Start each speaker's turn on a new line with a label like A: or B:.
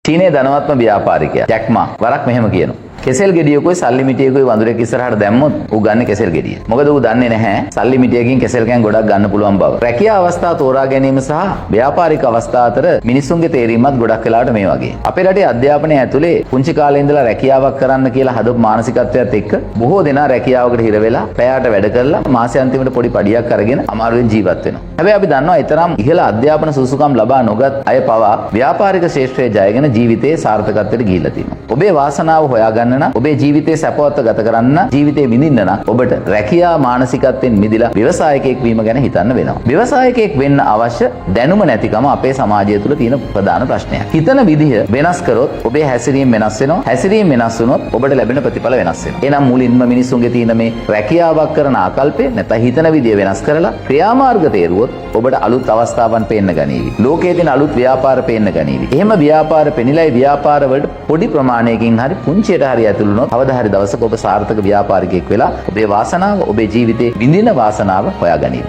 A: චීනයේ ධනවත්ම ව්‍යාපාරිකයා jack මා වරක් මෙහෙම කියනවා. කෙසෙල් ගෙඩියකුයි සල්ලි මිටියකුයි වඳුරෙක් ඉස්සරහට දැම්මොත් ඌ ගන්න කෙසෙල් ගෙඩිය. මොකද ඌ දන්නේ නැහැ සල්ලි මිටියකින් කෙසෙල් කෑන් ගොඩක් ගන්න පුළුවන් බව. රැකියා අවස්ථා තෝරා ගැනීම සහ ව්‍යාපාරික අවස්ථා අතර මිනිසුන්ගේ තේරීමත් ගොඩක් වෙලාවට මේ වගේ. අපේ රටේ අධ්‍යාපනය ඇතුලේ පුංචි කාලේ ඉඳලා රැකියාවක් කරන්න කියලා හදපු මානසිකත්වයත් එක්ක බොහෝ දෙනා රැකියාවකට හිර වෙලා පැයට වැඩ කරලා මාසෙ අන්තිමට පොඩි පඩියක් අරගෙන අමාරුවෙන් ජීවත් වෙනවා. හැබැයි අපි දන්නවා ඊතරම් ඉහළ අධ්‍යාපන සුසුකම් ලබා නොගත් අය පවා ව්‍යාපාරික ශාස්ත්‍රයේ ජයගෙන ජීවිතයේ සාර්ථකත්වයට ගිහිල්ලා තියෙනවා. ඔබේ වාසනාව හොයාගන්න නම් ඔබේ ජීවිතේ සැපවත් ගත කරන්න ජීවිතේ විඳින්න නම් ඔබට රැකියා මානසිකත්වයෙන් මිදලා ව්‍යවසායකයෙක් වීම ගැන හිතන්න වෙනවා. ව්‍යවසායකයෙක් වෙන්න අවශ්‍ය දැනුම නැතිකම අපේ සමාජය තුළ තියෙන ප්‍රධාන ප්‍රශ්නයක්. හිතන විදිහ වෙනස් කරොත් ඔබේ හැසිරීම වෙනස් වෙනවා. හැසිරීම වෙනස් වුණොත් ඔබට ලැබෙන ප්‍රතිඵල වෙනස් වෙනවා. එහෙනම් මුලින්ම මිනිසුන්ගේ තියෙන මේ රැකියාවක් කරන ආකල්පය නැත්නම් හිතන විදිහ වෙනස් කරලා ක්‍රියාමාර්ග තේරුවොත් ඔබට අලුත් අවස්ථාවන් පේන්න ගනීවි. ලෝකයේ තියෙන අලුත් ව්‍යාපාර පේන්න ගනීවි. එහෙම ව්‍යාපාර පෙනිලා ව්‍යාපාර වලට පොඩි ප්‍රමාණයකින් හරි පුංචියට හරි ඇතුළු වුණොත් කවදා හරි දවසක ඔබ සාර්ථක ව්‍යාපාරිකයෙක් වෙලා ඔබේ වාසනාව ඔබේ ජීවිතේ විඳින වාසනාව හොයාගනීවි.